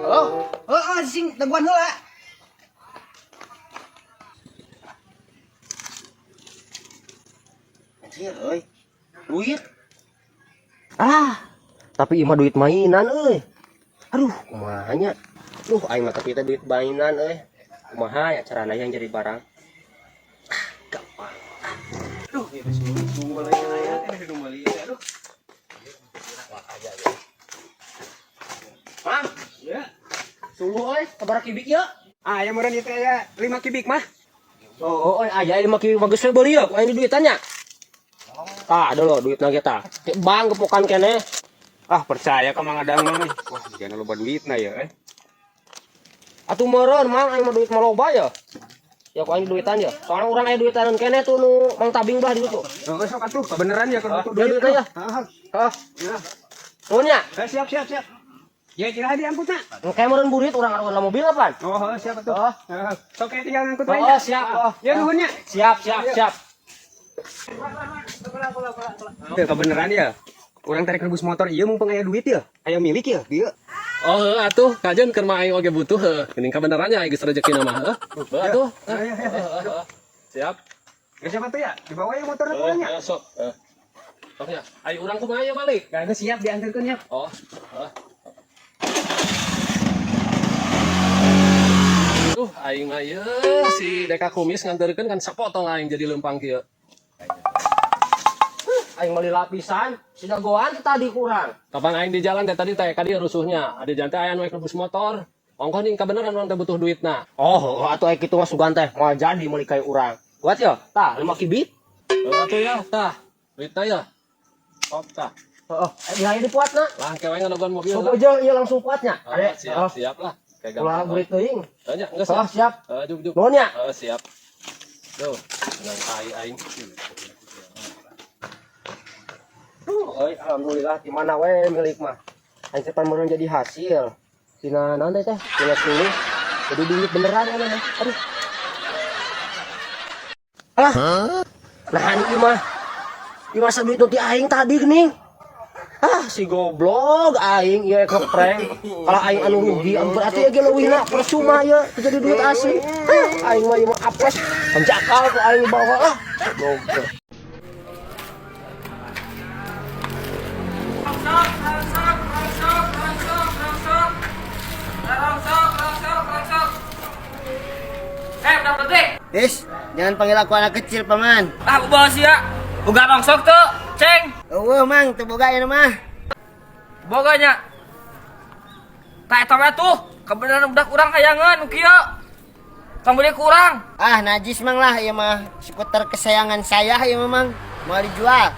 Halo? Sing tangguan heula. Anjir euy. Duit. Tapi ieu mah duit mainan euy. Aduh, kumaha nya? Duh, aing mah tapi teh duit mainan euy. Kumaha ya carana yang jadi barang? Gampang. Aduh, ieu sungguh lagi aya teh di rumah lieu. Aduh. Aja ya. Mang, ya. Sungguh euy, kabar kibik ya? Yang meureun ieu teh aya 5 kubik mah. Oh, aya 5 kibik bagus we beuli ya, ku aing duitannya. Ada loh duitna ge tah. Bang gepokan keneh. Percaya ka Mang Adang mah. Wah, jangan loba duitna ya. Atuh meureun Mang, aing mah duit mah loba ya. Ya ku aing duitan ya. Soalnya urang aya duitanan keneh tuh nu Mang Tabing bah di ditu. Heeh, sok atuh, kebenaran ya kalau Duit ya. Heeh. Nuhun nya. Siap. Ya kira diangkutna. Engke meureun burit urang aruan mobil apaan? Siap atuh. Oh. Sok kayak tinggal ngangkut Oh, aja. siap. Ya nuhun nya. Siap. Ya kebenaran ya. Urang tarik rebus motor ieu mumpung aya duit ya. Aya milik ya dieu. Oh, atuh kajen keur mah aing oge butuh heuh. Geuning kabenerannya aing geus rezekina mah heuh. Atuh. Siap. Ya siapa tuh ya? Dibawa ya motornya pulangnya. Sok. Sok ya. Ayo urang kumaha ya balik. Kagak siap diantarkeun ya. Oh. Tuh, aing mah ieu si Deka Kumis nganterkeun kan sapotong aing jadi leumpang kieu. Aing meuli lapisan, si dagoan tadi kurang. Kapan aing di jalan teh tadi teh ka dieu rusuhnya. Ade jantai aya nu rebus motor. Ongkoh ning kabeneran urang teh butuh duitna. Oh, atuh aya kitu mah sugan teh moal jadi meuli ka urang. Kuat ya? Tah, 5 kibik. Atuh ya, tah. Duitna ya. Sok tah. Heeh, dihayu dipuatna. Lah kewe ngalogon mobil. Sok aja ieu langsung puatnya. Ade. Siap lah. Kayak Ulah gampang. burit teuing. Tanya, geus Oh, siap. Juk. Nuhun nya. Siap. Tuh, dengan aing. Alhamdulillah di mana we milik mah. Aing teh pan meureun jadi hasil. Tina naon teh? Tina sini. Jadi duit beneran ya mah. Aduh. Nah ieu mah. Ieu masa duit nu ti aing tadi geuning. Si goblok aing ieu keprank. Kalau aing anu rugi berarti ge leuwihna percuma ieu jadi duit asli. Aing mah ieu mah apes. Penjakal ku aing bawa goblok. Udah berhenti. Jangan panggil aku anak kecil, Paman. Bos ya. Boga rongsok tuh, Ceng. Mang, teu boga ieu mah. Boganya. Tak eta tuh, kebenaran budak urang kayangan kieu. Tong beli kurang. Najis mang lah ieu mah. Skuter kesayangan saya ieu Mang. Mau dijual.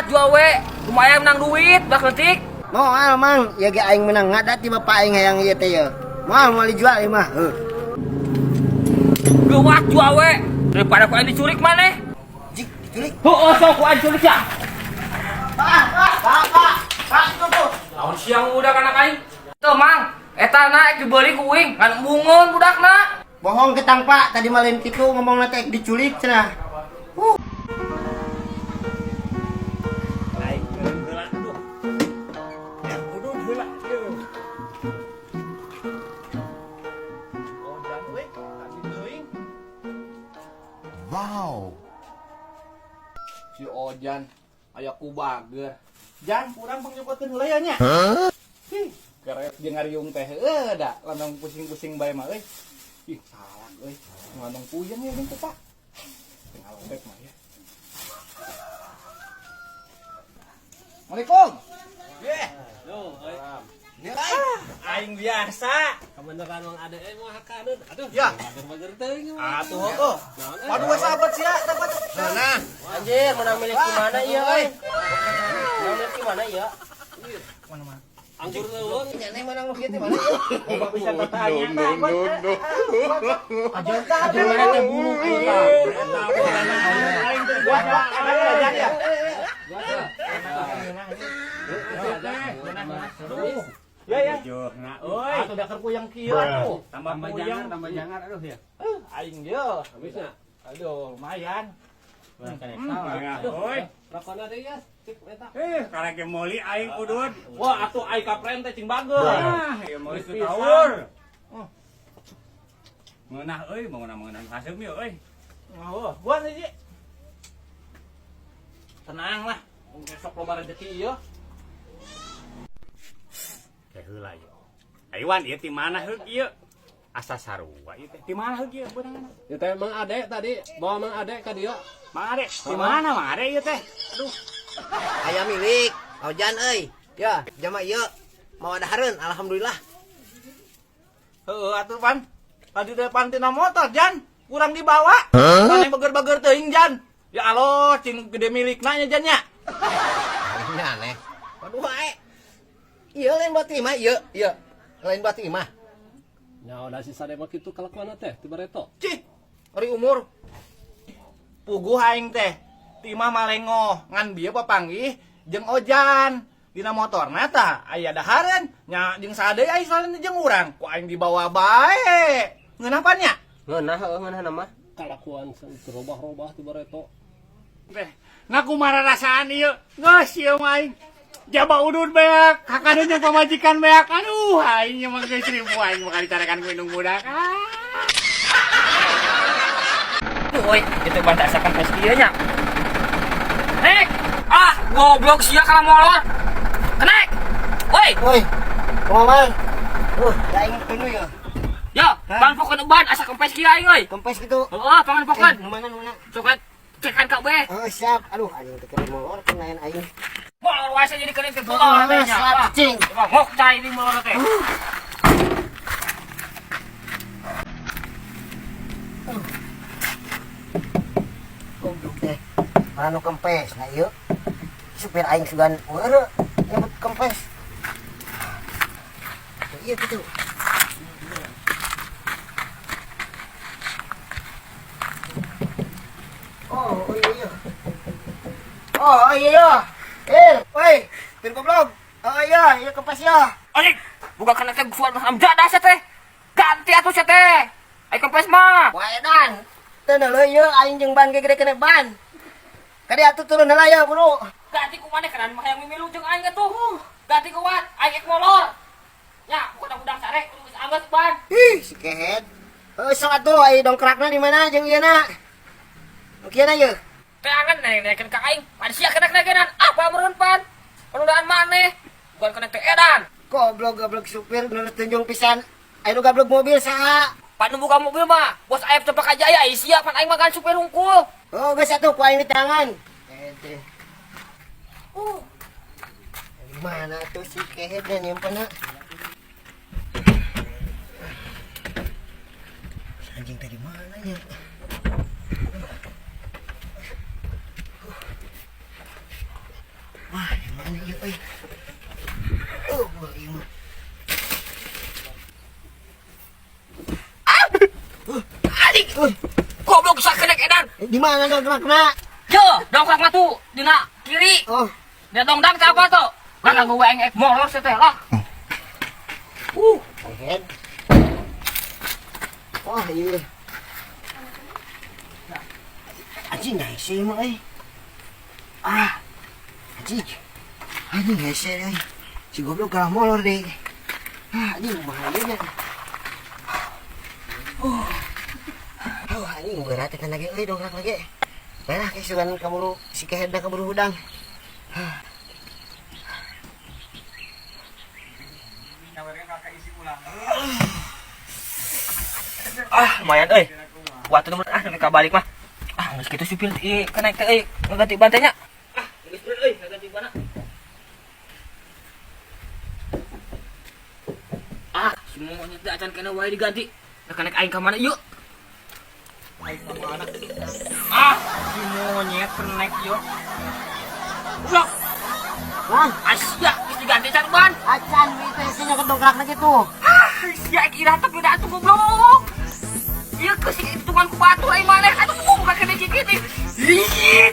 Jual we. Lumayan menang duit, budak leutik. Moal Mang, ya ge aing menang ngadat ti bapak aing hayang ieu teh ieu. Moal dijual ieu mah. Jual we. Daripada ku aing diculik maneh. Jik, diculik. Sok ku aing diculik ya. Pak, tuh. Lawan siang budak anak aing. Teu Mang, eta na dibeli ku uing, kan embungeun budakna. Bohong ketang Pak, tadi malin kitu ngomongna teh diculik cenah. Si Ojan aya kubager. Jan urang pangnyobotkeun heula ya nya. Keret jeung ngariung teh da landang pusing-pusing bae mah euy. Ih salah euy. Ngandung puyeng ya jeung Pak. Tinggal lembek mah ya. Assalamualaikum. Aing biasa. Kebeneran Mang Ade mau hakaneun. Aduh. Ya. Bager-bager teuing mah. Atuh heuh. Waduh sahabat sia dapat. Nah, Anjir, menang milik gimana ieu euy? Menang milik gimana ieu? mana-mana. Anggur leuweung. Nya menang nu kieu teh mana ieu? Enggak bisa bertanya. Aja mana teh bulu kita. Aing teh buat aja ya. Ya. Nah, euy. Atuh da keur puyeng kieu atuh. Tambah jangar aduh ya. Aing ye. Habisnya. Aduh, lumayan. Rokona deui ya. Cik eta. Karek meuli aing udud. Wah, atuh ai kapren teh cing bageus. Ieu meuli setahun. Ngeunah euy, mengeunah haseum ieu euy. Buat hiji. Tenang lah. Besok loba rezeki ieu. Teh heula ieu. Aiwan ieu ti mana heuk ieu? Asa sarua ieu teh. Ti mana heuk ieu beunang? Ieu teh Mang Ade tadi, bawa Mang Ade ka dieu. Mang Ade, ti mana Mang Ade ieu teh? Aduh. Aya milik, ojan euy. Ya, jama ieu. Mau ada hareun, alhamdulillah. Heeh atuh pan. Tadi depan tina motor Jan, kurang dibawa. Mana beger-beger teuing Jan. Ya Allah, cing gede milikna nya Jan nya. Ini aneh. Waduh wae. Ieu lain bati mah ieu, ieu. Lain bati mah. Nya udah si sade mah kitu kalakuanna teh ti bareto. Cih, ari umur. Puguh aing teh. Timah malengoh ngan bieu papanggih jeung ojan. Dina motorna tah aya dahareun nya jeung sadeu aya salin jeung urang. Ku aing dibawa bae. Ngeunah pan nya? Ngeunah heueuh ngeunah mah. Kalakuan robah-robah ti bareto. Teh, ngaku marah rasaan ieu. Geus ieu mah aing. Jaba udud beak, kakade jeung pamajikan beak. Aduh, aing mah geus ribu aing bakal dicarakan ku indung budak. Woi, itu bantak sakan pas dia nya. Nek, goblok sia kalau molor. Kenek. Woi, Woi. Kumaha? Aing penuh ya. yo, pan pokeun uban asa kempes kieu aing euy. Kempes gitu. Heeh, pangan pokeun. Mana? Coba cekan kau be. Oh, siap. Aduh, anjing teh keur molor kenain aing. Molor wae jadi keuning teh molor teh nya. Siap, cing. Ngok cai di molor teh. Goblok teh. Anu kempes nah ieu. Supir aing sugan weureu nyebut kempes. Iya gitu. Oh iya. Woi, pir goblok. Oh iya kempes ya. Anjing, buka kena teh suar am jadah sia teh. Ganti atuh sia teh. Ai kempes mah. Wae dan. Teu deuleu ieu aing jeung ban gede kena ban. Kadi atuh turun heula ya, Bro. Ganti ku maneh kana mah yang mimilu jeung aing atuh. Ganti ku wat, aing ek molor. Ya, budak-budak sare kudu geus anggeus ban. Ih, si kehet. Sok atuh ai dongkrakna di mana jeung ieuna? Kieu na ieu. Teh angan naikeun ka aing. Pada sia kena naikeun. Apa meureun pan? Penundaan maneh. Bukan kena teh edan. Goblok supir bener tunjung pisan. Aya nu gablok mobil saha? Pan nu buka mobil mah, bos Ayap Cempaka Jaya ai sia pan aing makan supir hungkul. Oh, geus atuh ku aing di tangan. Teh. Di mana tuh si kehet dan nyimpenna? Anjing tadi mana ya? Wah, di mana ya, euy? Oh, ieu mah. Adik. Goblok sak kena edan. Di mana dongkrakna? Yo, dongkrak mah tuh dina kiri. Oh, Dia dongdang ka apa tuh? Lah ganggu aing ek molor sia teh lah. kehet. Wah, iya. Anjing hese mah euy. Anjing hese euy. Si goblok kalah molor deh. Anjing bahayanya. Anjing berat kan lagi euy dongkrak lagi. Baiklah kesugan kaburu si kehet da kaburu hudang. Lumayan euy. Waktu nu nepi ka balik mah. Geus kitu supir kena teh euy, ganti bantenya. Geus euy, ganti bana. Semuanya teh acan kena wae diganti. Nah, kena aing ka mana yuk? Aing ka mana? Si monyet kenek yuk. Udah. Bang, Asia, geus diganti can ban. acan itu isinya kedongkrak lagi tuh. Sia kira tapi udah atuh goblok. Ieu geus hitungan ku batur ai maneh. Aduh, bukan kena gigit. Ih.